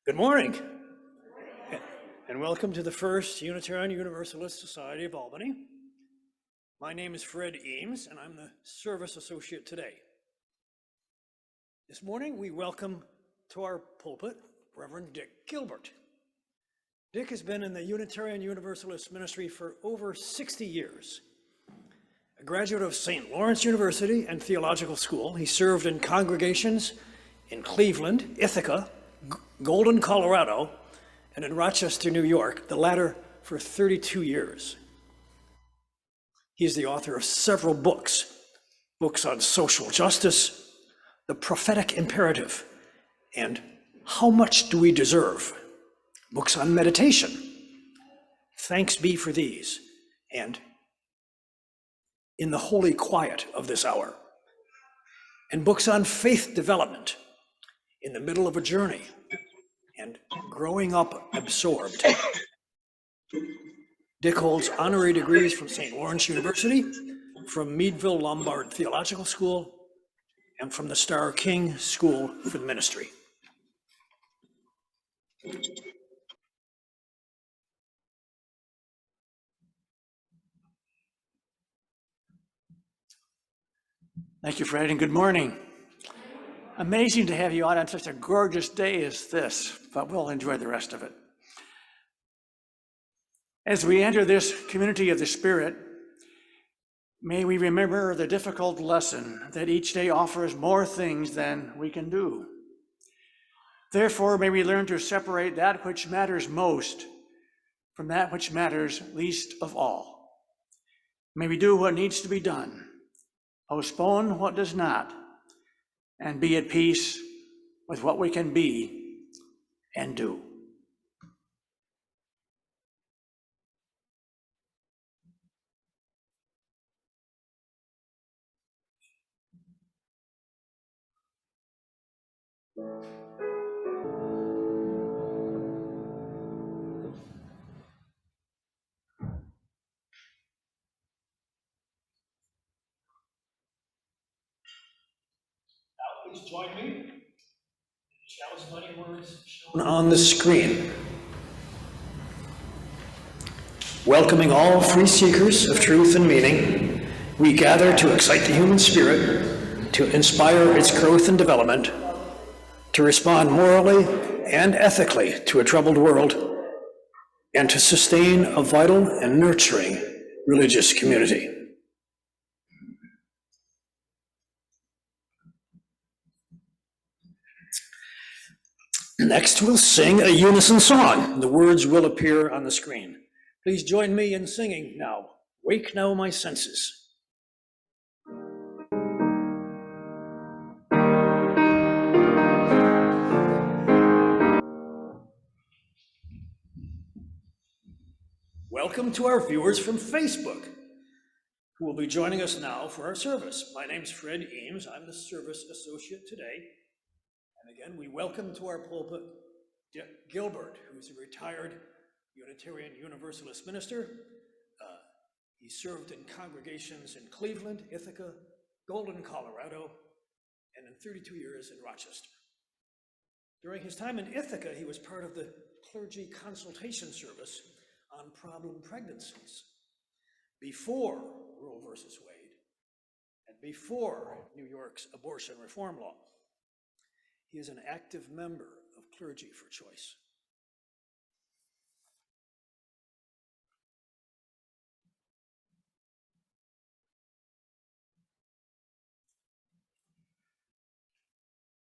Good morning, and welcome to the first Unitarian Universalist Society of Albany. My name is Fred Eames, and I'm the service associate today. This morning, we welcome to our pulpit Reverend Dick Gilbert. Dick has been in the Unitarian Universalist ministry for over 60 years. A graduate of St. Lawrence University and Theological School, he served in congregations in Cleveland, Ithaca, Golden, Colorado, and in Rochester, New York, the latter for 32 years. He is the author of several books on social justice, the prophetic imperative, and how much do we deserve? Books on meditation, thanks be for these, and in the holy quiet of this hour, and books on faith development, in the middle of a journey, and growing up absorbed. Dick holds honorary degrees from St. Lawrence University, from Meadville Lombard Theological School, and from the Starr King School for the Ministry. Thank you, Fred, and good morning. Amazing to have you out on such a gorgeous day as this, but we'll enjoy the rest of it. As we enter this community of the Spirit, may we remember the difficult lesson that each day offers more things than we can do. Therefore, may we learn to separate that which matters most from that which matters least of all. May we do what needs to be done, postpone what does not, and be at peace with what we can be and do. Please join me in the challenge words shown on the screen. Welcoming all free seekers of truth and meaning, we gather to excite the human spirit, to inspire its growth and development, to respond morally and ethically to a troubled world, and to sustain a vital and nurturing religious community. Next, we'll sing a unison song. The words will appear on the screen. Please join me in singing now, "Wake Now My Senses." Welcome to our viewers from Facebook, who will be joining us now for our service. My name's Fred Eames. I'm the service associate today. And again, we welcome to our pulpit Dick Gilbert, who's a retired Unitarian Universalist minister. He served in congregations in Cleveland, Ithaca, Golden, Colorado, and in 32 years in Rochester. During his time in Ithaca, he was part of the Clergy Consultation Service on Problem Pregnancies, before Roe versus Wade, and before New York's abortion reform law. He is an active member of Clergy for Choice.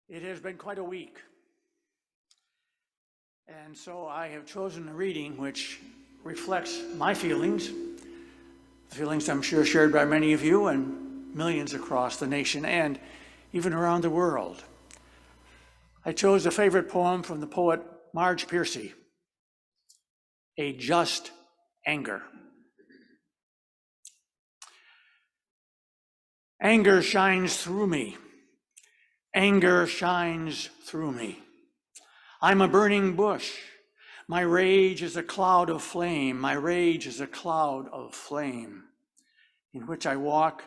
It has been quite a week, and so I have chosen a reading which reflects my feelings, the feelings I'm sure shared by many of you and millions across the nation and even around the world. I chose a favorite poem from the poet Marge Piercy, "A Just Anger." Anger shines through me. Anger shines through me. I'm a burning bush. My rage is a cloud of flame. My rage is a cloud of flame in which I walk,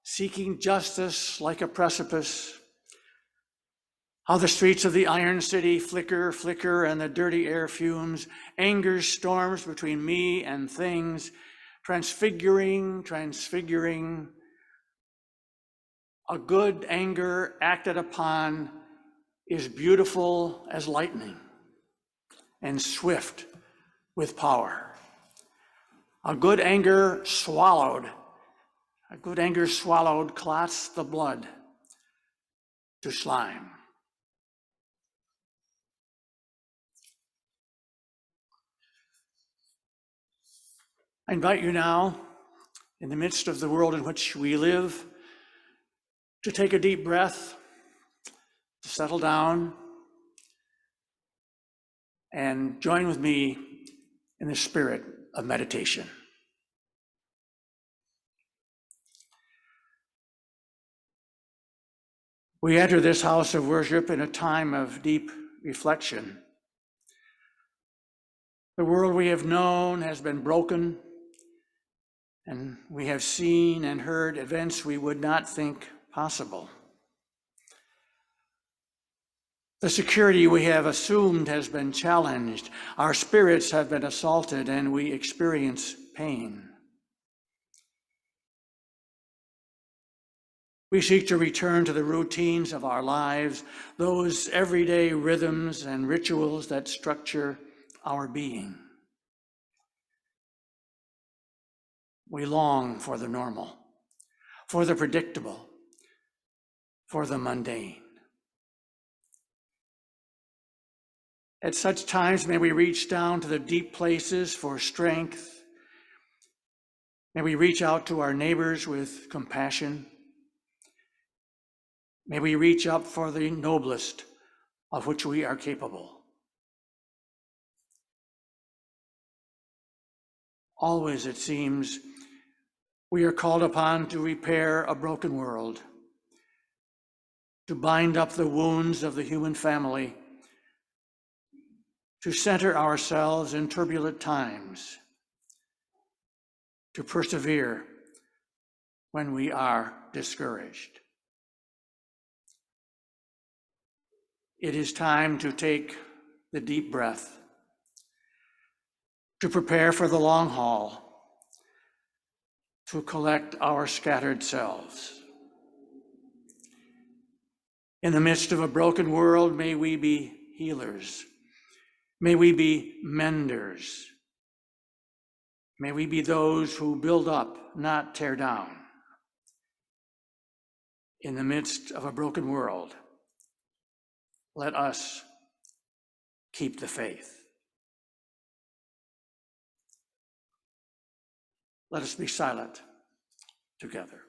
seeking justice like a precipice. How the streets of the Iron City flicker, flicker, and the dirty air fumes. Anger storms between me and things, transfiguring, transfiguring. A good anger acted upon is beautiful as lightning and swift with power. A good anger swallowed clots the blood to slime. I invite you now, in the midst of the world in which we live, to take a deep breath, to settle down, and join with me in the spirit of meditation. We enter this house of worship in a time of deep reflection. The world we have known has been broken, and we have seen and heard events we would not think possible. The security we have assumed has been challenged. Our spirits have been assaulted, and we experience pain. We seek to return to the routines of our lives, those everyday rhythms and rituals that structure our being. We long for the normal, for the predictable, for the mundane. At such times, may we reach down to the deep places for strength. May we reach out to our neighbors with compassion. May we reach up for the noblest of which we are capable. Always, it seems, we are called upon to repair a broken world, to bind up the wounds of the human family, to center ourselves in turbulent times, to persevere when we are discouraged. It is time to take the deep breath, to prepare for the long haul, to collect our scattered selves. In the midst of a broken world, may we be healers. May we be menders. May we be those who build up, not tear down. In the midst of a broken world, let us keep the faith. Let us be silent together.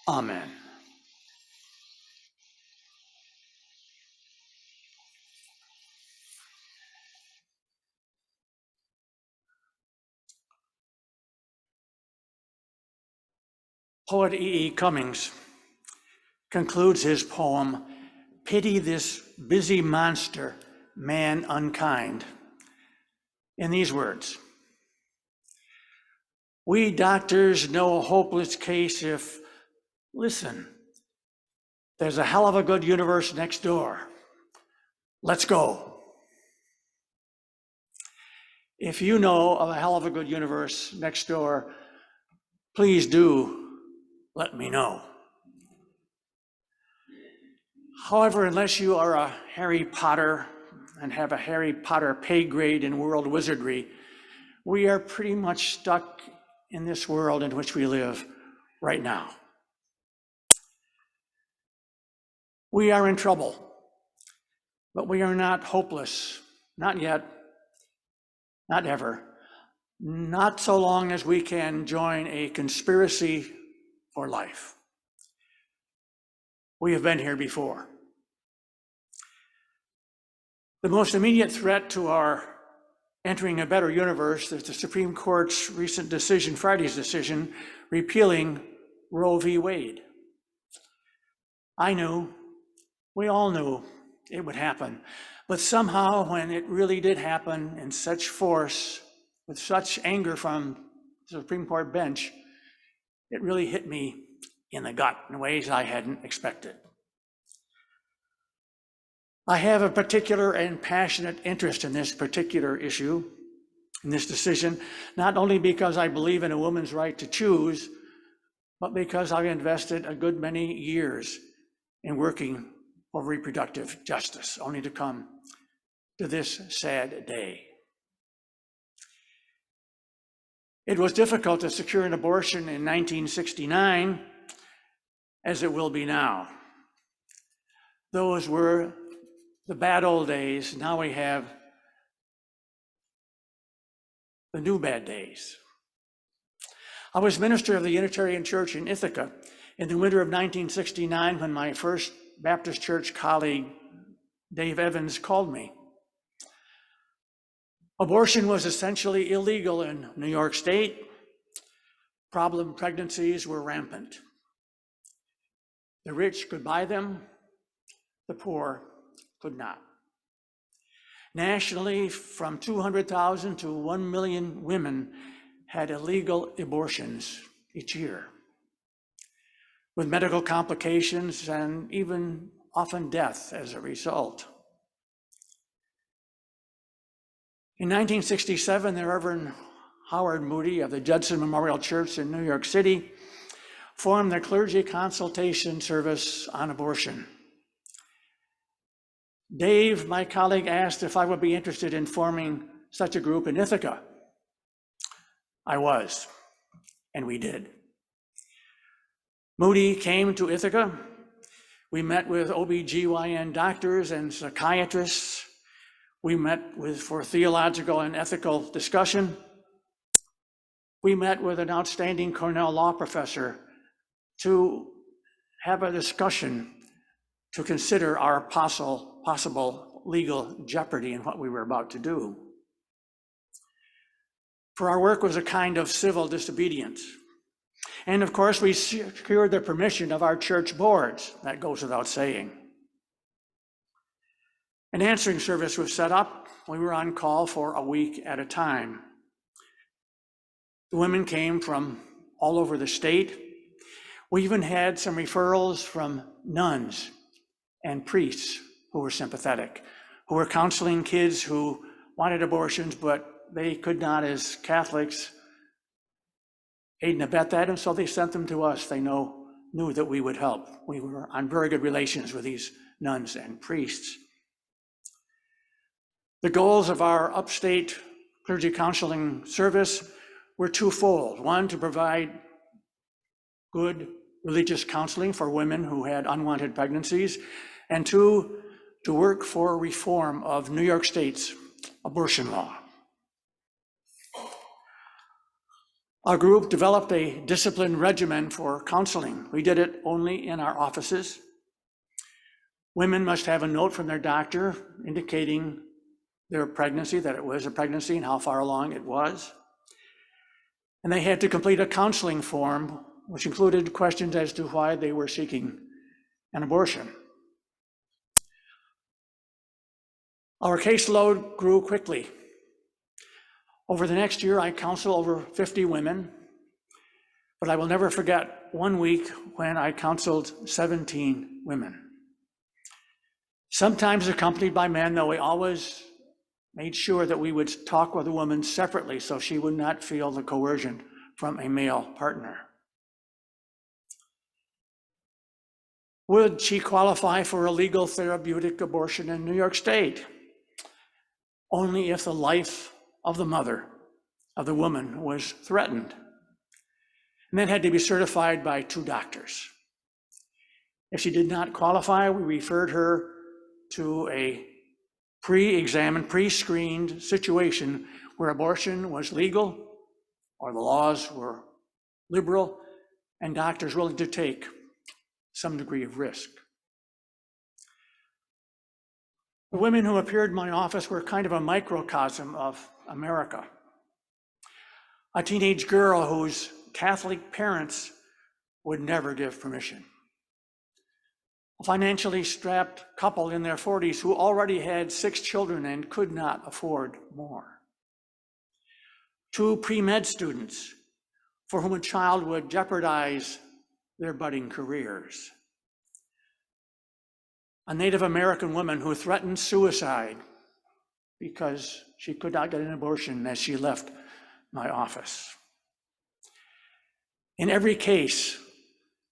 Amen. Poet E.E. Cummings concludes his poem, "Pity This Busy Monster, Man Unkind," in these words: "We doctors know a hopeless case if, listen, there's a hell of a good universe next door. Let's go." If you know of a hell of a good universe next door, please do let me know. However, unless you are a Harry Potter and have a Harry Potter pay grade in world wizardry, we are pretty much stuck in this world in which we live right now. We are in trouble, but we are not hopeless, not yet, not ever, not so long as we can join a conspiracy for life. We have been here before. The most immediate threat to our entering a better universe is the Supreme Court's recent decision, Friday's decision, repealing Roe v. Wade. I knew, we all knew it would happen, but somehow when it really did happen in such force, with such anger from the Supreme Court bench, it really hit me in the gut in ways I hadn't expected. I have a particular and passionate interest in this particular issue, in this decision, not only because I believe in a woman's right to choose, but because I've invested a good many years in working for reproductive justice, only to come to this sad day. It was difficult to secure an abortion in 1969, as it will be now. Those were the bad old days. Now we have the new bad days. I was minister of the Unitarian Church in Ithaca in the winter of 1969 when my first Baptist church colleague, Dave Evans, called me. Abortion was essentially illegal in New York State. Problem pregnancies were rampant. The rich could buy them, the poor could not. Nationally, from 200,000 to 1 million women had illegal abortions each year, with medical complications and even often death as a result. In 1967, the Reverend Howard Moody of the Judson Memorial Church in New York City formed the Clergy Consultation Service on abortion. Dave, my colleague, asked if I would be interested in forming such a group in Ithaca. I was, and we did. Moody came to Ithaca. We met with OB/GYN doctors and psychiatrists. We met for theological and ethical discussion. We met with an outstanding Cornell law professor to have a discussion to consider our possible legal jeopardy in what we were about to do. For our work was a kind of civil disobedience. And of course, we secured the permission of our church boards. That goes without saying. An answering service was set up. We were on call for a week at a time. The women came from all over the state. We even had some referrals from nuns and priests who were sympathetic, who were counseling kids who wanted abortions, but they could not, as Catholics, aid and abet that, and so they sent them to us. They knew that we would help. We were on very good relations with these nuns and priests. The goals of our upstate clergy counseling service were twofold. One, to provide good religious counseling for women who had unwanted pregnancies, and two, to work for reform of New York State's abortion law. Our group developed a disciplined regimen for counseling. We did it only in our offices. Women must have a note from their doctor indicating their pregnancy, that it was a pregnancy and how far along it was. And they had to complete a counseling form, which included questions as to why they were seeking an abortion. Our caseload grew quickly. Over the next year, I counseled over 50 women, but I will never forget one week when I counseled 17 women. Sometimes accompanied by men, though we always made sure that we would talk with a woman separately so she would not feel the coercion from a male partner. Would she qualify for a legal therapeutic abortion in New York State? only if the life of the mother, of the woman, was threatened. And that had to be certified by 2 doctors. If she did not qualify, we referred her to a pre-examined, pre-screened situation where abortion was legal or the laws were liberal and doctors willing to take some degree of risk. The women who appeared in my office were kind of a microcosm of America. A teenage girl whose Catholic parents would never give permission. A financially strapped couple in their 40s who already had 6 children and could not afford more. 2 pre-med students for whom a child would jeopardize their budding careers. A Native American woman who threatened suicide because she could not get an abortion as she left my office. In every case,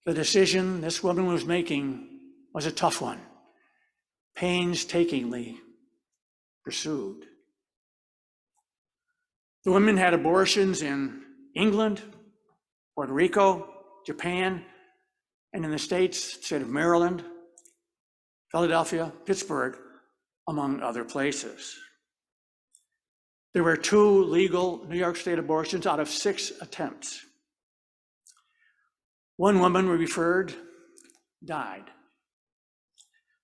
the decision this woman was making was a tough one, painstakingly pursued. The women had abortions in England, Puerto Rico, Japan, and in the States, state of Maryland, Philadelphia, Pittsburgh, among other places. There were 2 legal New York State abortions out of 6 attempts. One woman we referred died.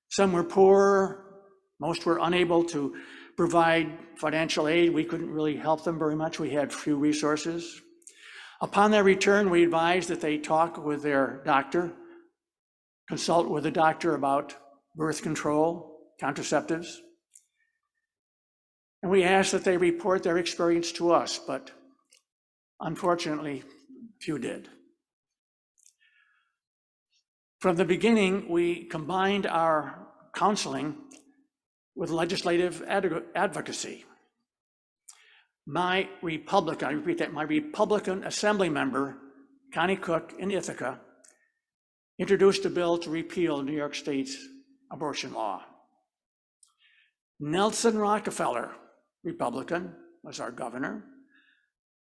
Some were poor, most were unable to provide financial aid. We couldn't really help them very much. We had few resources. Upon their return, we advised that they talk with their doctor, consult with a doctor about birth control, contraceptives. And we asked that they report their experience to us, but unfortunately, few did. From the beginning, we combined our counseling with legislative advocacy. My Republican, I repeat that, my Republican Assembly member, Connie Cook in Ithaca, introduced a bill to repeal New York State's abortion law. Nelson Rockefeller, Republican, was our governor.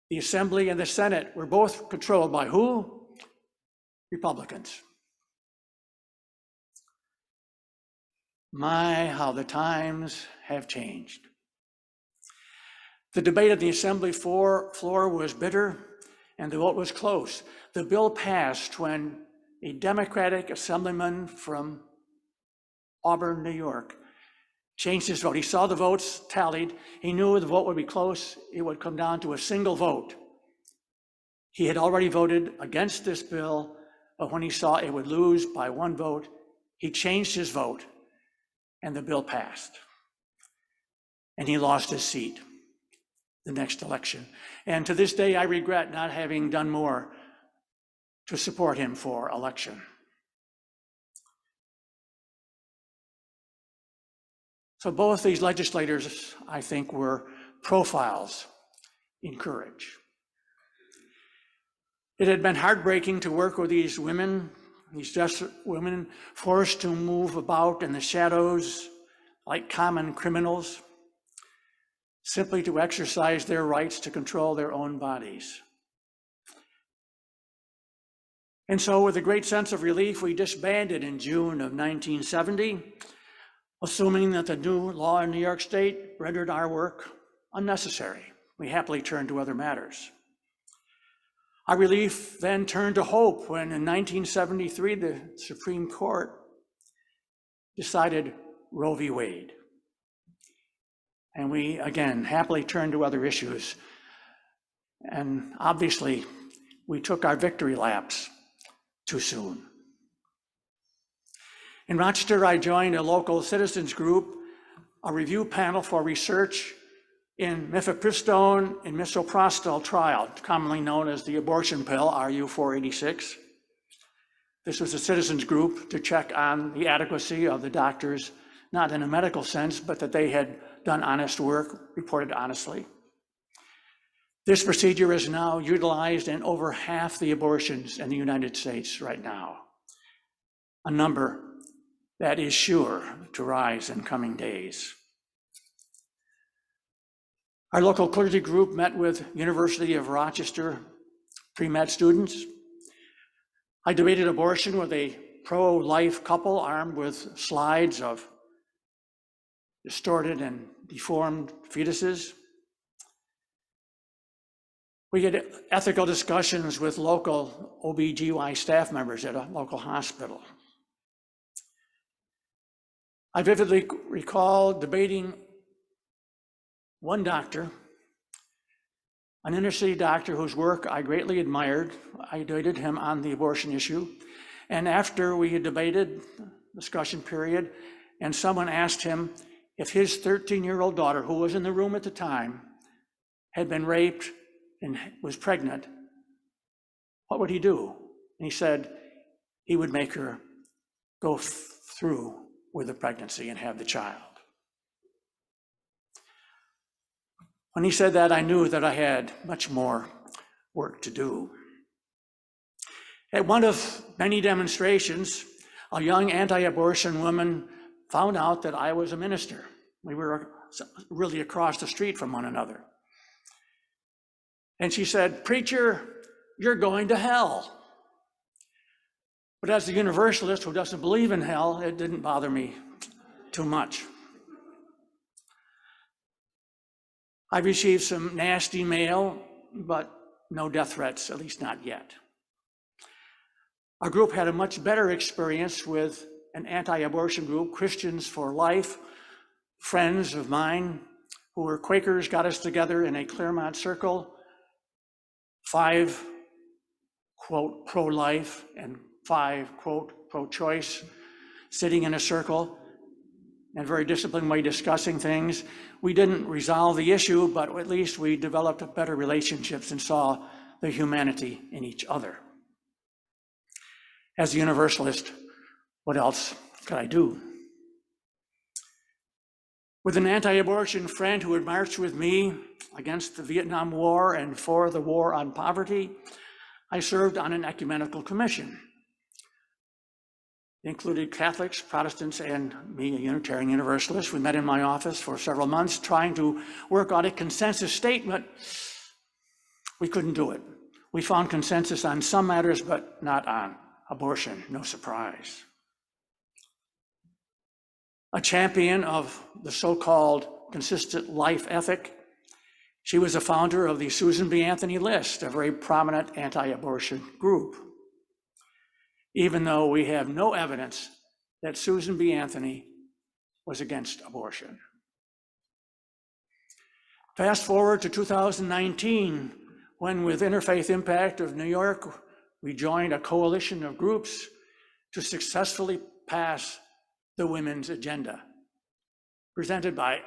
The Assembly and the Senate were both controlled by who? Republicans. My, how the times have changed. The debate at the Assembly floor was bitter and the vote was close. The bill passed when a Democratic Assemblyman from Auburn, New York, changed his vote. He saw the votes tallied. He knew the vote would be close. It would come down to a single vote. He had already voted against this bill, but when he saw it would lose by 1 vote, he changed his vote and the bill passed. And he lost his seat the next election. And to this day, I regret not having done more to support him for election. So both these legislators, I think, were profiles in courage. It had been heartbreaking to work with these women, these desperate women forced to move about in the shadows like common criminals, simply to exercise their rights to control their own bodies. And so with a great sense of relief, we disbanded in June of 1970, assuming that the new law in New York State rendered our work unnecessary. We happily turned to other matters. Our relief then turned to hope when in 1973, the Supreme Court decided Roe v. Wade. And we, again, happily turned to other issues. And obviously, we took our victory laps too soon. In Rochester, I joined a local citizens group, a review panel for research in mifepristone and misoprostol trial, commonly known as the abortion pill, RU 486. This was a citizens group to check on the adequacy of the doctors, not in a medical sense, but that they had done honest work, reported honestly. This procedure is now utilized in over half the abortions in the United States right now, a number that is sure to rise in coming days. Our local clergy group met with University of Rochester pre-med students. I debated abortion with a pro-life couple armed with slides of distorted and deformed fetuses. We had ethical discussions with local OB/GY staff members at a local hospital. I vividly recall debating one doctor, an inner city doctor whose work I greatly admired. I debated him on the abortion issue. And after we had debated, discussion period, and someone asked him if his 13-year-old daughter, who was in the room at the time, had been raped and was pregnant, what would he do? And he said he would make her go through with the pregnancy and have the child. When he said that, I knew that I had much more work to do. At one of many demonstrations, a young anti-abortion woman found out that I was a minister. We were really across the street from one another. And she said, "Preacher, you're going to hell." But as a universalist who doesn't believe in hell, it didn't bother me too much. I received some nasty mail, but no death threats, at least not yet. Our group had a much better experience with an anti-abortion group, Christians for Life. Friends of mine who were Quakers got us together in a Claremont circle, 5, quote, pro-life and 5, quote, pro-choice, sitting in a circle in a very disciplined way discussing things. We didn't resolve the issue, but at least we developed better relationships and saw the humanity in each other. As a universalist, what else could I do? With an anti-abortion friend who had marched with me against the Vietnam War and for the war on poverty, I served on an ecumenical commission. It included Catholics, Protestants, and me, a Unitarian Universalist. We met in my office for several months trying to work out a consensus statement. We couldn't do it. We found consensus on some matters, but not on abortion, no surprise. A champion of the so-called consistent life ethic, she was a founder of the Susan B. Anthony List, a very prominent anti-abortion group. Even though we have no evidence that Susan B. Anthony was against abortion. Fast forward to 2019, when with Interfaith Impact of New York, we joined a coalition of groups to successfully pass the women's agenda, presented by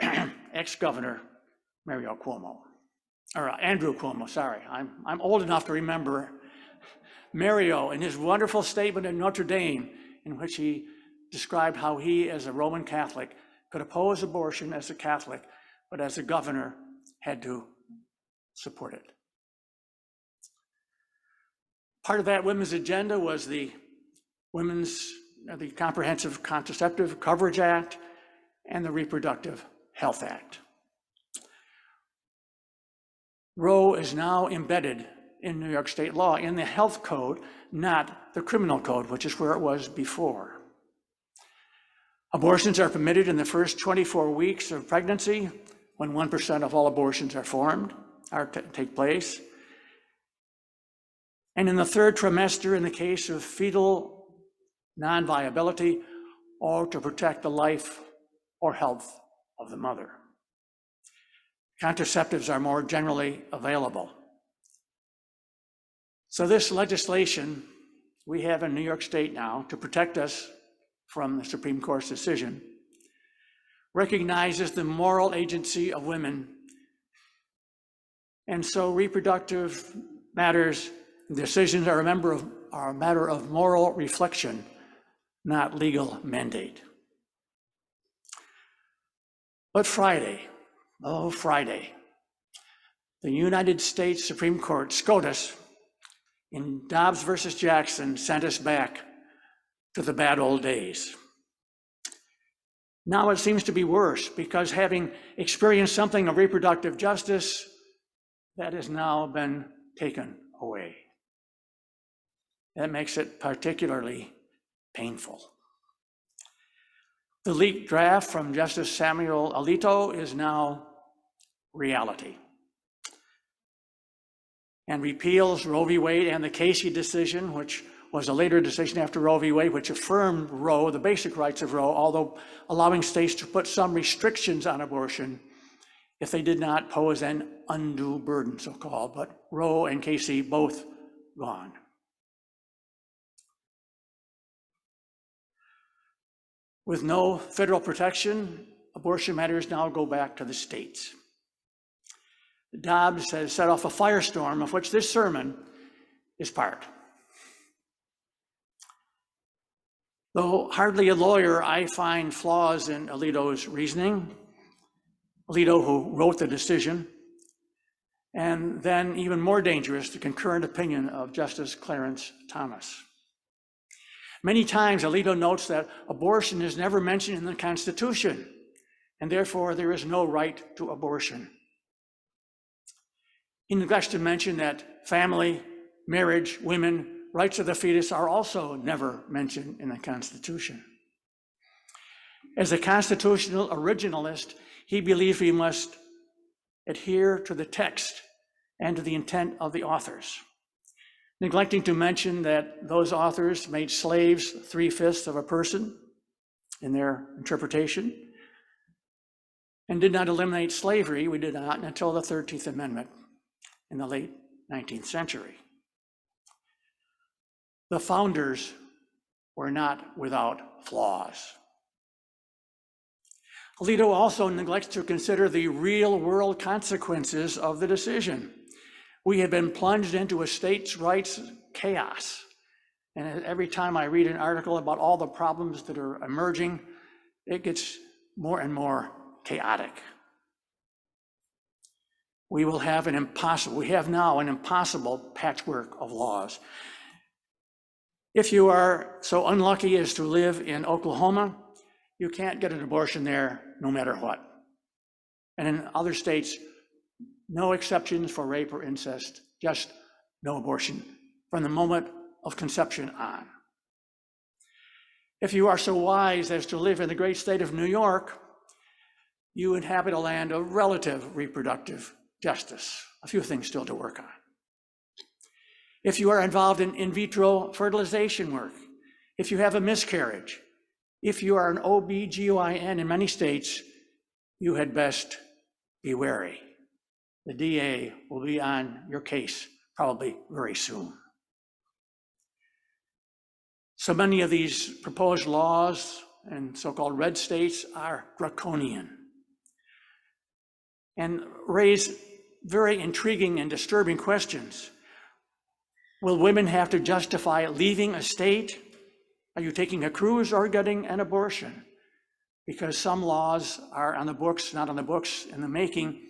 ex-governor Andrew Cuomo, sorry. I'm old enough to remember Mario in his wonderful statement at Notre Dame, in which he described how he, as a Roman Catholic, could oppose abortion as a Catholic, but as a governor had to support it. Part of that women's agenda was the Comprehensive Contraceptive Coverage Act and the Reproductive Health Act. Roe is now embedded in New York state law, in the health code, not the criminal code, which is where it was before. Abortions are permitted in the first 24 weeks of pregnancy, when 1% of all abortions take place. And in the third trimester, in the case of fetal non-viability, or to protect the life or health of the mother. Contraceptives are more generally available. So this legislation we have in New York State now to protect us from the Supreme Court's decision recognizes the moral agency of women. And so reproductive matters, decisions are a matter of moral reflection, not legal mandate. But Friday, the United States Supreme Court, SCOTUS, in Dobbs versus Jackson, sent us back to the bad old days. Now it seems to be worse because having experienced something of reproductive justice, that has now been taken away. That makes it particularly painful. The leaked draft from Justice Samuel Alito is now reality and repeals Roe v. Wade and the Casey decision, which was a later decision after Roe v. Wade, which affirmed Roe, the basic rights of Roe, although allowing states to put some restrictions on abortion if they did not pose an undue burden, so-called. But Roe and Casey both gone. With no federal protection, abortion matters now go back to the states. Dobbs has set off a firestorm of which this sermon is part. Though hardly a lawyer, I find flaws in Alito's reasoning. Alito, who wrote the decision, and then even more dangerous, the concurrent opinion of Justice Clarence Thomas. Many times, Alito notes that abortion is never mentioned in the Constitution, and therefore there is no right to abortion. He neglects to mention that family, marriage, women, rights of the fetus are also never mentioned in the Constitution. As a constitutional originalist, he believes we must adhere to the text and to the intent of the authors, neglecting to mention that those authors made slaves 3/5 of a person in their interpretation and did not eliminate slavery. We did not until the 13th Amendment in the late 19th century. The founders were not without flaws. Alito also neglects to consider the real-world consequences of the decision. We have been plunged into a states' rights chaos. And every time I read an article about all the problems that are emerging, it gets more and more chaotic. We have now an impossible patchwork of laws. If you are so unlucky as to live in Oklahoma, you can't get an abortion there no matter what. And in other states, no exceptions for rape or incest, just no abortion from the moment of conception on. If you are so wise as to live in the great state of New York, you inhabit a land of relative reproductive justice. A few things still to work on. If you are involved in vitro fertilization work, if you have a miscarriage, if you are an OB/GYN in many states, you had best be wary. The DA will be on your case probably very soon. So many of these proposed laws and so-called red states are draconian and raise very intriguing and disturbing questions. Will women have to justify leaving a state? Are you taking a cruise or getting an abortion? Because some laws are on the books, not on the books, in the making,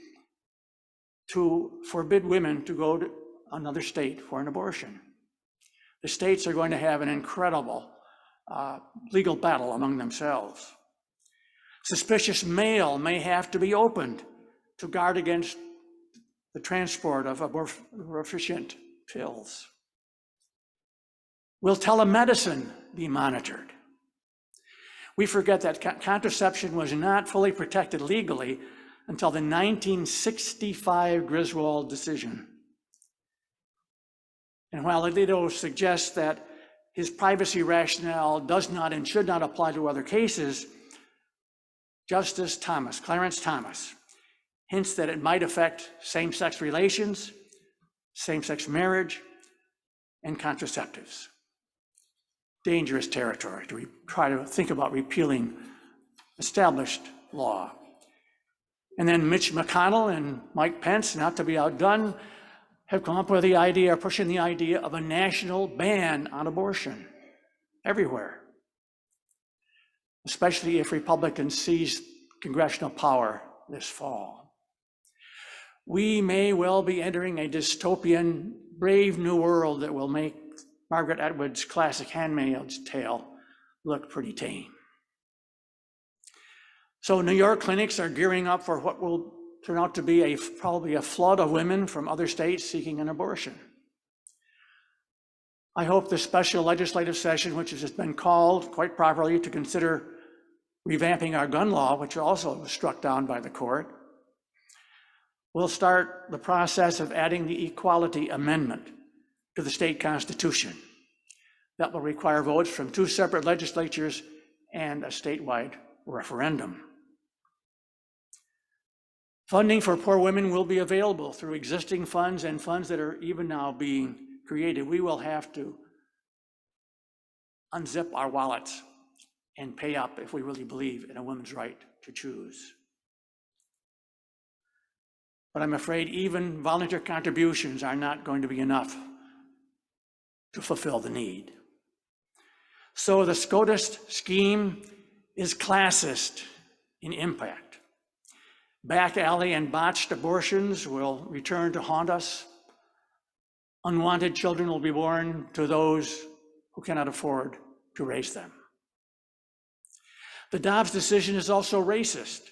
to forbid women to go to another state for an abortion. The states are going to have an incredible legal battle among themselves. Suspicious mail may have to be opened to guard against the transport of abortifacient pills. Will telemedicine be monitored? We forget that contraception was not fully protected legally until the 1965 Griswold decision. And while Alito suggests that his privacy rationale does not and should not apply to other cases, Justice Thomas, Clarence Thomas, hints that it might affect same-sex relations, same-sex marriage, and contraceptives. Dangerous territory to try to think about repealing established law. And then Mitch McConnell and Mike Pence, not to be outdone, have come up with the idea, pushing the idea of a national ban on abortion everywhere, especially if Republicans seize congressional power this fall. We may well be entering a dystopian, brave new world that will make Margaret Atwood's classic Handmaid's Tale look pretty tame. So New York clinics are gearing up for what will turn out to be probably a flood of women from other states seeking an abortion. I hope the special legislative session, which has been called quite properly to consider revamping our gun law, which also was struck down by the court, will start the process of adding the Equality Amendment to the state constitution. That will require votes from 2 separate legislatures and a statewide referendum. Funding for poor women will be available through existing funds and funds that are even now being created. We will have to unzip our wallets and pay up if we really believe in a woman's right to choose. But I'm afraid even volunteer contributions are not going to be enough to fulfill the need. So the SCOTUS scheme is classist in impact. Back alley and botched abortions will return to haunt us. Unwanted children will be born to those who cannot afford to raise them. The Dobbs decision is also racist,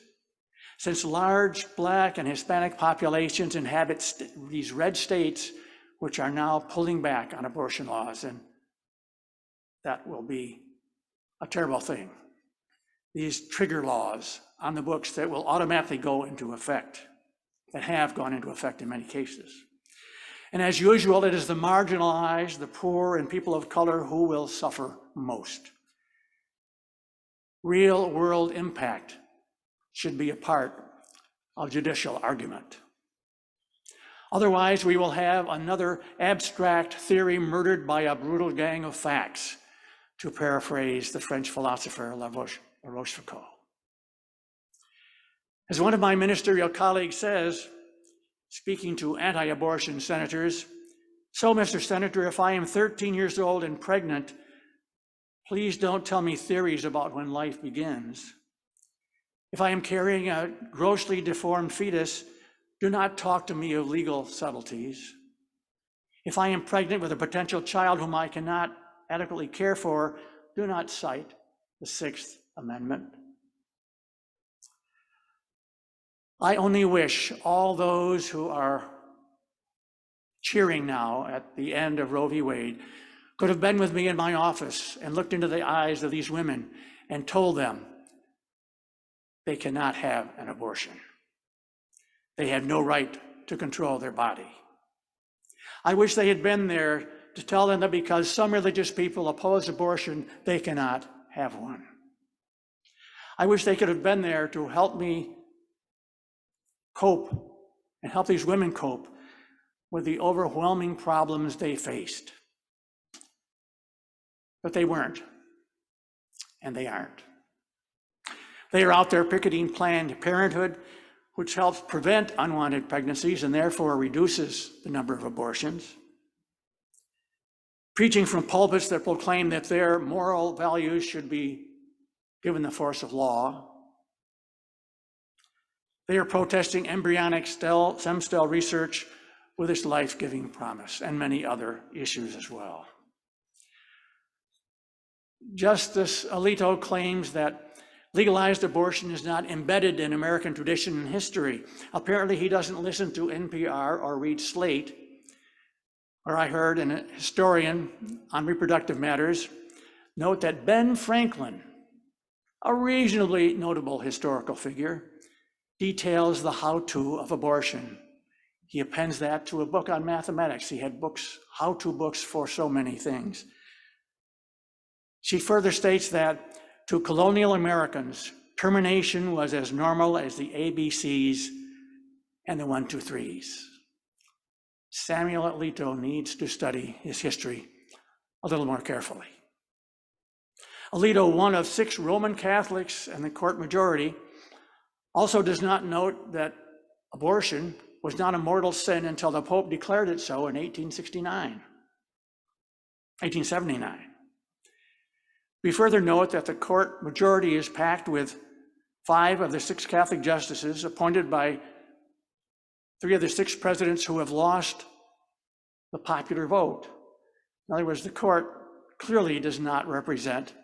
since large Black and Hispanic populations inhabit these red states which are now pulling back on abortion laws, and that will be a terrible thing. These trigger laws on the books that will automatically go into effect, that have gone into effect in many cases. And as usual, it is the marginalized, the poor, and people of color who will suffer most. Real world impact should be a part of judicial argument. Otherwise, we will have another abstract theory murdered by a brutal gang of facts, to paraphrase the French philosopher La Rochester. As one of my ministerial colleagues says, speaking to anti-abortion senators, "So, Mr. Senator, if I am 13 years old and pregnant, please don't tell me theories about when life begins. If I am carrying a grossly deformed fetus, do not talk to me of legal subtleties. If I am pregnant with a potential child whom I cannot adequately care for, do not cite the Sixth Amendment." I only wish all those who are cheering now at the end of Roe v. Wade could have been with me in my office and looked into the eyes of these women and told them they cannot have an abortion. They have no right to control their body. I wish they had been there to tell them that because some religious people oppose abortion, they cannot have one. I wish they could have been there to help me cope and help these women cope with the overwhelming problems they faced. But they weren't, and they aren't. They are out there picketing Planned Parenthood, which helps prevent unwanted pregnancies and therefore reduces the number of abortions. Preaching from pulpits that proclaim that their moral values should be given the force of law. They are protesting embryonic stem cell research with its life-giving promise, and many other issues as well. Justice Alito claims that legalized abortion is not embedded in American tradition and history. Apparently, he doesn't listen to NPR or read Slate, where I heard a historian on reproductive matters note that Ben Franklin, a reasonably notable historical figure, details the how-to of abortion. He appends that to a book on mathematics. He had books, how-to books for so many things. She further states that to colonial Americans, termination was as normal as the ABCs and the 1, 2, 3s. Samuel Alito needs to study his history a little more carefully. Alito, one of 6 Roman Catholics and the court majority, also does not note that abortion was not a mortal sin until the Pope declared it so in 1879. We further note that the court majority is packed with 5 of the 6 Catholic justices appointed by 3 of the 6 presidents who have lost the popular vote. In other words, the court clearly does not represent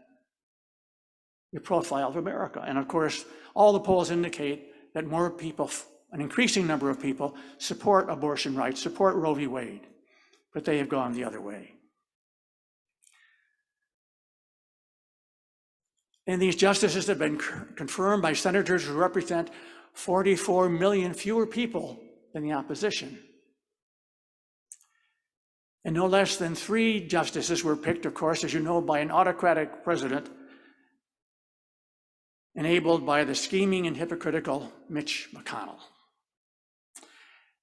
the profile of America. And of course, all the polls indicate that more people, an increasing number of people, support abortion rights, support Roe v. Wade, but they have gone the other way. And these justices have been confirmed by senators who represent 44 million fewer people than the opposition. And no less than 3 justices were picked, of course, as you know, by an autocratic president, enabled by the scheming and hypocritical Mitch McConnell.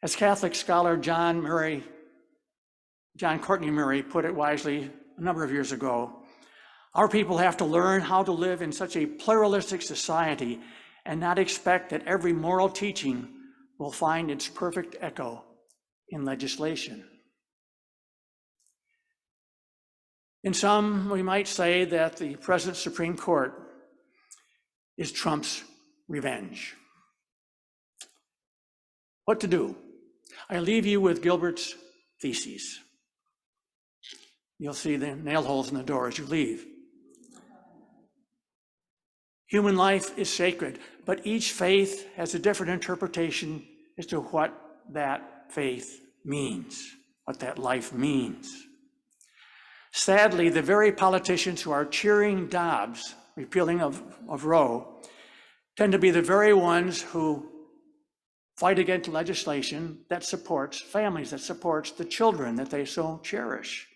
As Catholic scholar John Courtney Murray put it wisely a number of years ago, our people have to learn how to live in such a pluralistic society and not expect that every moral teaching will find its perfect echo in legislation. In sum, we might say that the present Supreme Court is Trump's revenge. What to do? I leave you with Gilbert's theses. You'll see the nail holes in the door as you leave. Human life is sacred, but each faith has a different interpretation as to what that faith means, what that life means. Sadly, the very politicians who are cheering Dobbs' repealing of Roe tend to be the very ones who fight against legislation that supports families, that supports the children that they so cherish.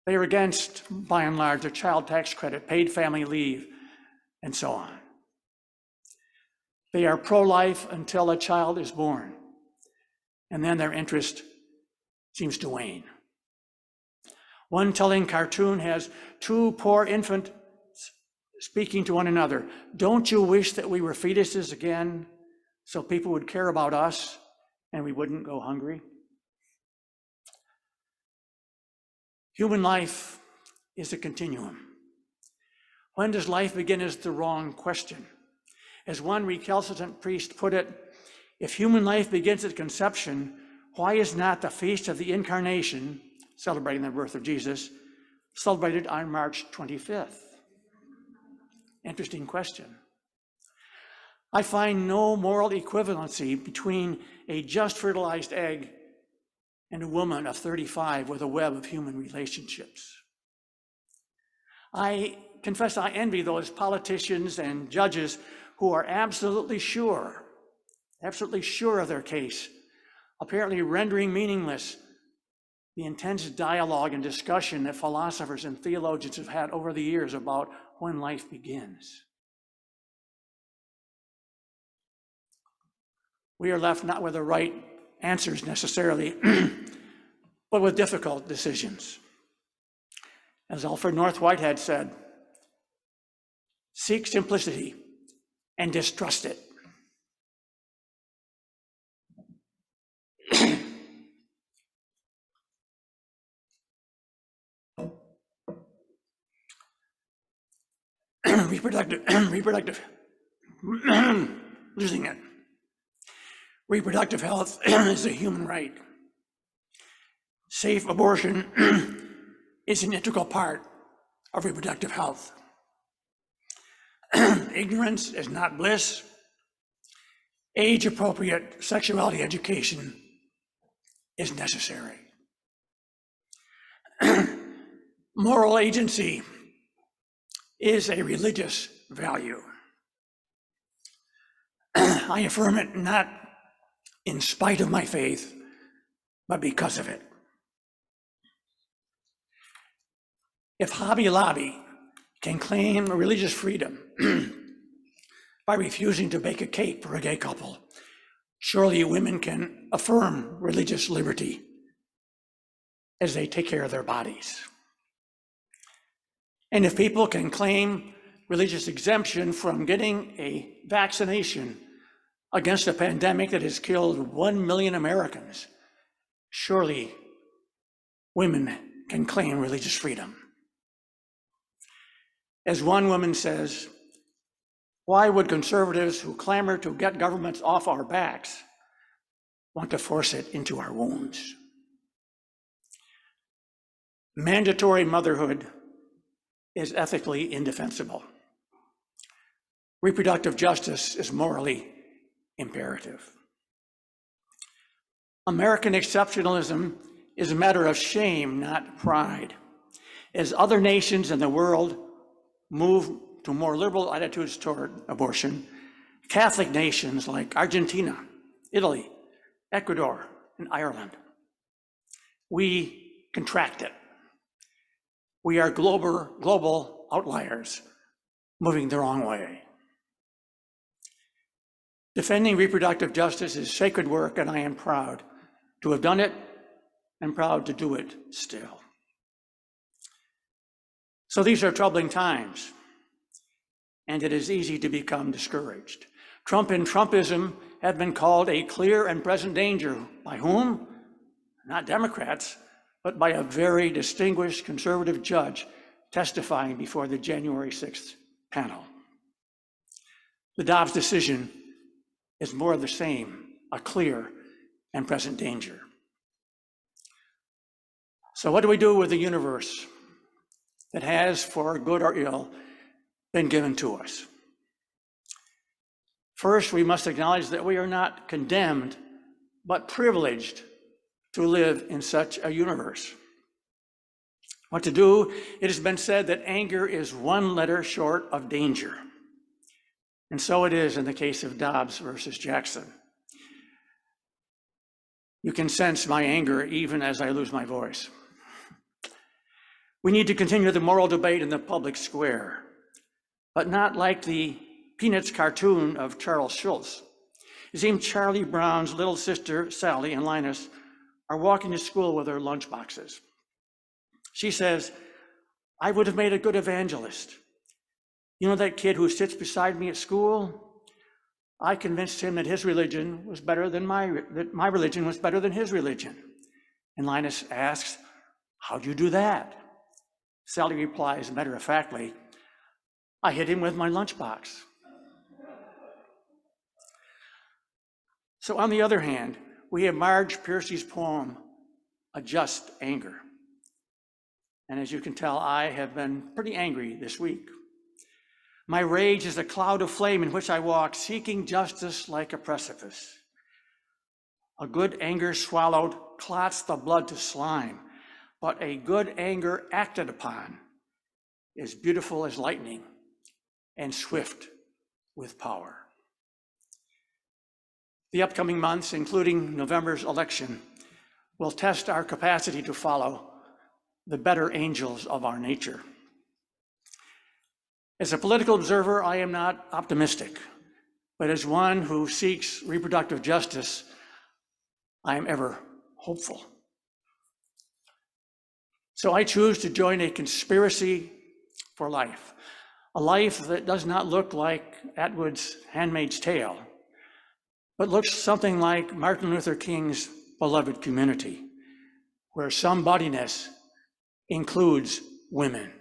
They are against, by and large, the child tax credit, paid family leave, and so on. They are pro-life until a child is born, and then their interest seems to wane. One telling cartoon has 2 poor infants speaking to one another. Don't you wish that we were fetuses again so people would care about us and we wouldn't go hungry? Human life is a continuum. When does life begin is the wrong question. As one recalcitrant priest put it, if human life begins at conception, why is not the Feast of the Incarnation, celebrating the birth of Jesus, celebrated on March 25th? Interesting question. I find no moral equivalency between a just fertilized egg and a woman of 35 with a web of human relationships. I confess I envy those politicians and judges who are absolutely sure of their case, apparently rendering meaningless the intense dialogue and discussion that philosophers and theologians have had over the years about when life begins. We are left not with the right answers necessarily, but with difficult decisions. As Alfred North Whitehead said, seek simplicity and distrust it. Reproductive health is a human right. Safe abortion is an integral part of reproductive health. Ignorance is not bliss. Age-appropriate sexuality education is necessary. Moral agency is a religious value. I affirm it not in spite of my faith, but because of it. If Hobby Lobby can claim religious freedom by refusing to bake a cake for a gay couple, surely women can affirm religious liberty as they take care of their bodies. And if people can claim religious exemption from getting a vaccination against a pandemic that has killed 1 million Americans, surely women can claim religious freedom. As one woman says, why would conservatives who clamor to get governments off our backs want to force it into our wounds? Mandatory motherhood is ethically indefensible. Reproductive justice is morally imperative. American exceptionalism is a matter of shame, not pride. As other nations in the world move to more liberal attitudes toward abortion, Catholic nations like Argentina, Italy, Ecuador, and Ireland, we contract it. We are global outliers moving the wrong way. Defending reproductive justice is sacred work, and I am proud to have done it and proud to do it still. So these are troubling times, and it is easy to become discouraged. Trump and Trumpism have been called a clear and present danger. By whom? Not Democrats, but by a very distinguished conservative judge testifying before the January 6th panel. The Dobbs decision is more of the same, a clear and present danger. So what do we do with the universe that has, for good or ill, been given to us? First, we must acknowledge that we are not condemned, but privileged to live in such a universe. What to do? It has been said that anger is one letter short of danger. And so it is in the case of Dobbs versus Jackson. You can sense my anger even as I lose my voice. We need to continue the moral debate in the public square, but not like the Peanuts cartoon of Charles Schulz. It seems Charlie Brown's little sister, Sally, and Linus are walking to school with their lunch boxes. She says, "I would have made a good evangelist. You know that kid who sits beside me at school? I convinced him that his religion was better than that my religion was better than his religion." And Linus asks, "How'd you do that?" Sally replies, matter-of-factly, "I hit him with my lunchbox." So on the other hand, we have Marge Piercy's poem, A Just Anger. And as you can tell, I have been pretty angry this week. My rage is a cloud of flame in which I walk, seeking justice like a precipice. A good anger swallowed clots the blood to slime, but a good anger acted upon is beautiful as lightning and swift with power. The upcoming months, including November's election, will test our capacity to follow the better angels of our nature. As a political observer, I am not optimistic, but as one who seeks reproductive justice, I am ever hopeful. So I choose to join a conspiracy for life, a life that does not look like Atwood's Handmaid's Tale, but looks something like Martin Luther King's beloved community, where somebodyness includes women.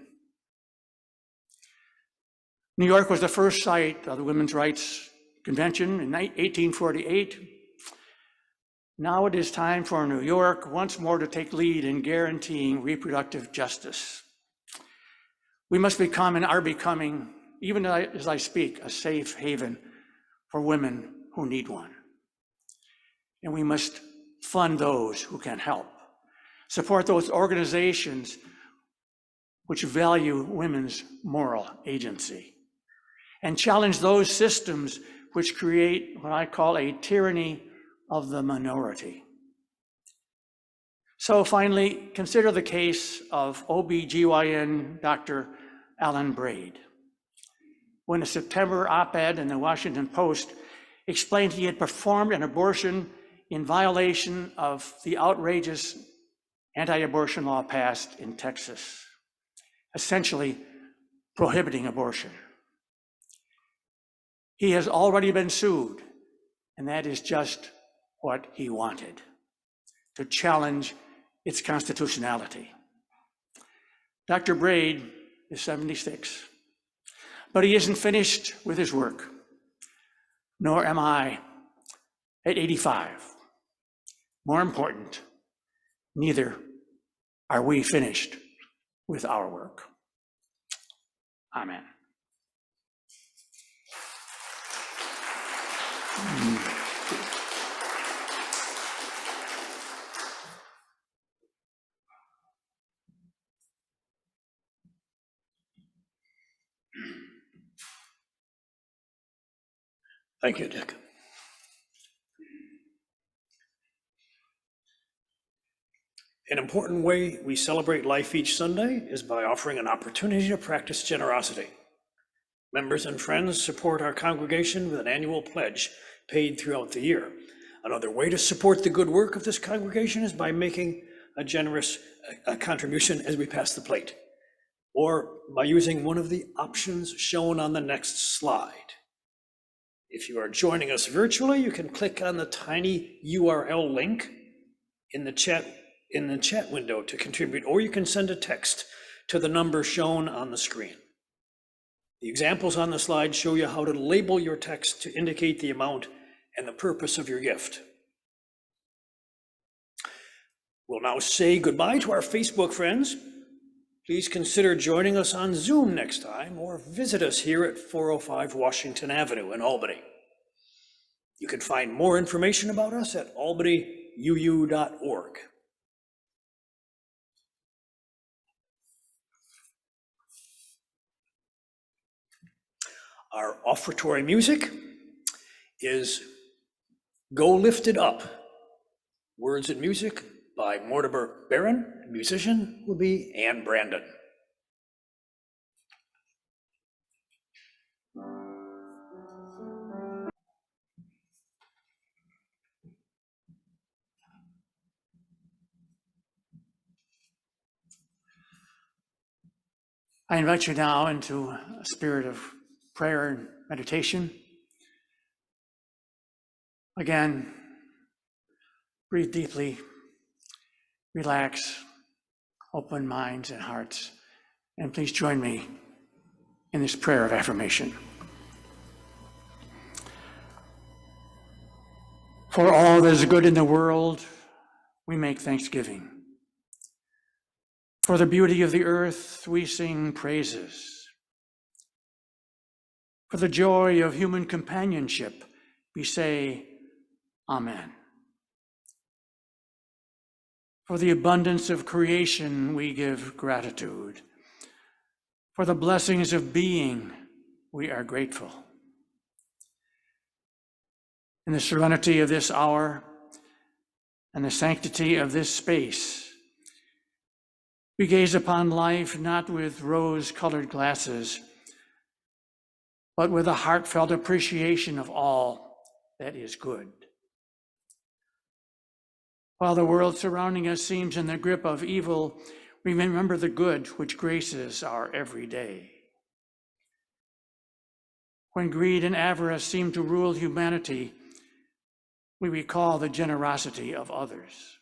New York was the first site of the Women's Rights Convention in 1848. Now it is time for New York once more to take lead in guaranteeing reproductive justice. We must become and are becoming, even as I speak, a safe haven for women who need one. And we must fund those who can help, support those organizations which value women's moral agency, and challenge those systems which create what I call a tyranny of the minority. So finally, consider the case of OBGYN Dr. Alan Braid. When a September op-ed in the Washington Post explained he had performed an abortion in violation of the outrageous anti-abortion law passed in Texas, essentially prohibiting abortion. He has already been sued, and that is just what he wanted, to challenge its constitutionality. Dr. Braid is 76, but he isn't finished with his work, nor am I at 85. More important, neither are we finished with our work. Amen. Thank you, Dick. An important way we celebrate life each Sunday is by offering an opportunity to practice generosity. Members and friends support our congregation with an annual pledge paid throughout the year. Another way to support the good work of this congregation is by making a generous contribution as we pass the plate, or by using one of the options shown on the next slide. If you are joining us virtually, you can click on the tiny URL link in the chat window to contribute, or you can send a text to the number shown on the screen. The examples on the slide show you how to label your text to indicate the amount and the purpose of your gift. We'll now say goodbye to our Facebook friends. Please consider joining us on Zoom next time, or visit us here at 405 Washington Avenue in Albany. You can find more information about us at albanyuu.org. Our offertory music is Go Lifted Up, words and music by Mortimer Barron. Musician will be Ann Brandon. I invite you now into a spirit of prayer and meditation. Again, breathe deeply, relax, open minds and hearts, and please join me in this prayer of affirmation. For all that is good in the world, we make thanksgiving. For the beauty of the earth, we sing praises. For the joy of human companionship, we say, Amen. For the abundance of creation, we give gratitude. For the blessings of being, we are grateful. In the serenity of this hour and the sanctity of this space, we gaze upon life not with rose-colored glasses, but with a heartfelt appreciation of all that is good. While the world surrounding us seems in the grip of evil, we remember the good which graces our everyday. When greed and avarice seem to rule humanity, we recall the generosity of others.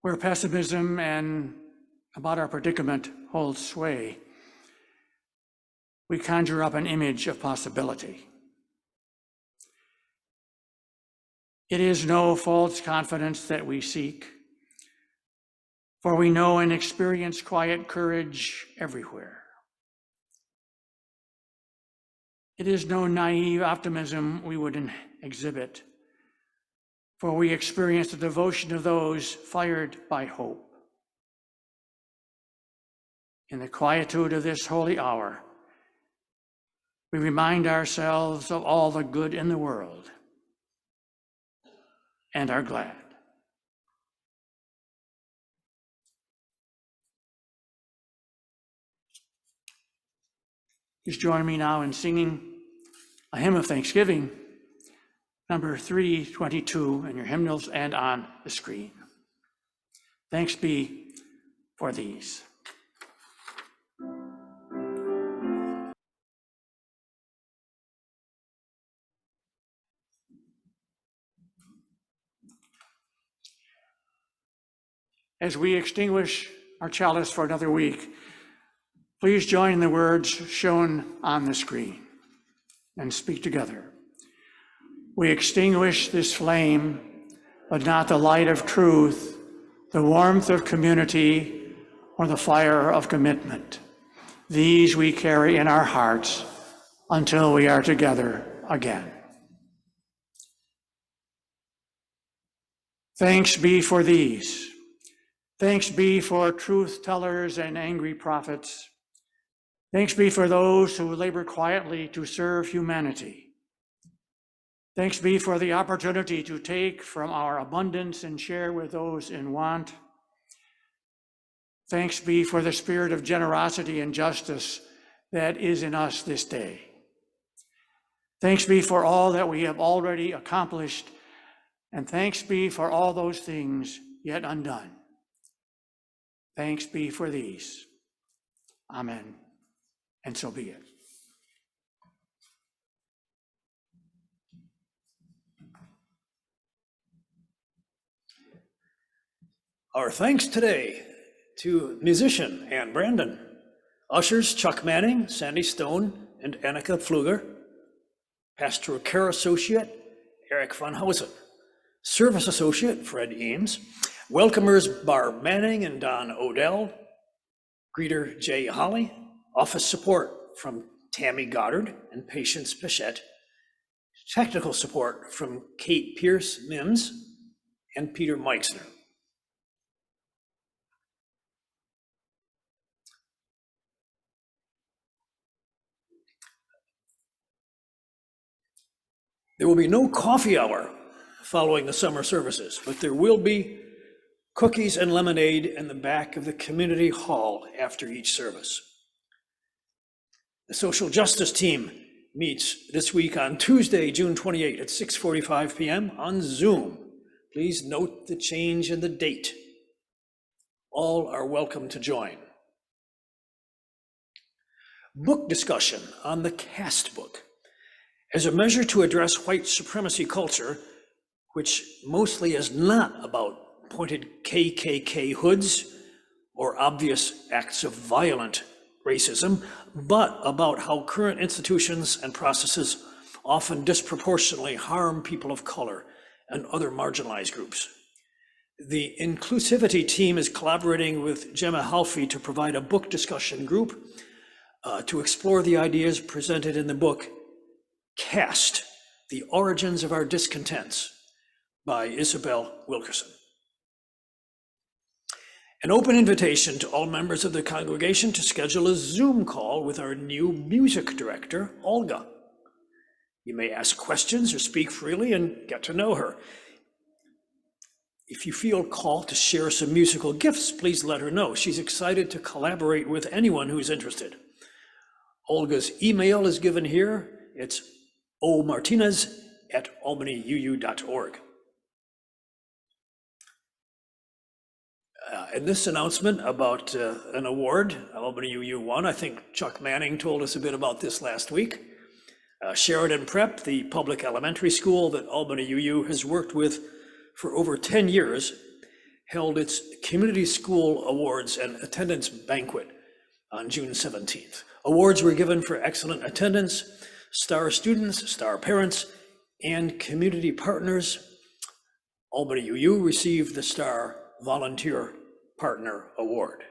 Where pessimism and about our predicament holds sway, we conjure up an image of possibility. It is no false confidence that we seek, for we know and experience quiet courage everywhere. It is no naive optimism we would exhibit, for we experience the devotion of those fired by hope. In the quietude of this holy hour, we remind ourselves of all the good in the world and are glad. Please join me now in singing a hymn of thanksgiving, number 322 in your hymnals and on the screen. Thanks be for these. As we extinguish our chalice for another week, please join in the words shown on the screen and speak together. We extinguish this flame, but not the light of truth, the warmth of community, or the fire of commitment. These we carry in our hearts until we are together again. Thanks be for these. Thanks be for truth tellers and angry prophets. Thanks be for those who labor quietly to serve humanity. Thanks be for the opportunity to take from our abundance and share with those in want. Thanks be for the spirit of generosity and justice that is in us this day. Thanks be for all that we have already accomplished, and thanks be for all those things yet undone. Thanks be for these. Amen. And so be it. Our thanks today to musician Ann Brandon, ushers Chuck Manning, Sandy Stone, and Annika Pfluger, pastoral care associate Eric Van Housen, service associate Fred Eames, welcomers Barb Manning and Don Odell, greeter Jay Holly, office support from Tammy Goddard and Patience Bichette, technical support from Kate Pierce Mims and Peter Meixner. There will be no coffee hour following the summer services, but there will be cookies and lemonade in the back of the community hall after each service. The social justice team meets this week on Tuesday, June 28 at 6:45 p.m. on Zoom. Please note the change in the date. All are welcome to join. Book discussion on the Cast book. As a measure to address white supremacy culture, which mostly is not about pointed KKK hoods or obvious acts of violent racism, but about how current institutions and processes often disproportionately harm people of color and other marginalized groups. The inclusivity team is collaborating with Gemma Halfie to provide a book discussion group to explore the ideas presented in the book Cast, The Origins of Our Discontents by Isabel Wilkerson. An open invitation to all members of the congregation to schedule a Zoom call with our new music director, Olga. You may ask questions or speak freely and get to know her. If you feel called to share some musical gifts, please let her know. She's excited to collaborate with anyone who's interested. Olga's email is given here. It's omartinez@albanyuu.org. And this announcement about an award Albany UU won, I think Chuck Manning told us a bit about this last week. Sheridan Prep, the public elementary school that Albany UU has worked with for over 10 years, held its Community School Awards and Attendance Banquet on June 17th. Awards were given for excellent attendance, star students, star parents, and community partners. Albany UU received the Star Volunteer Partner Award.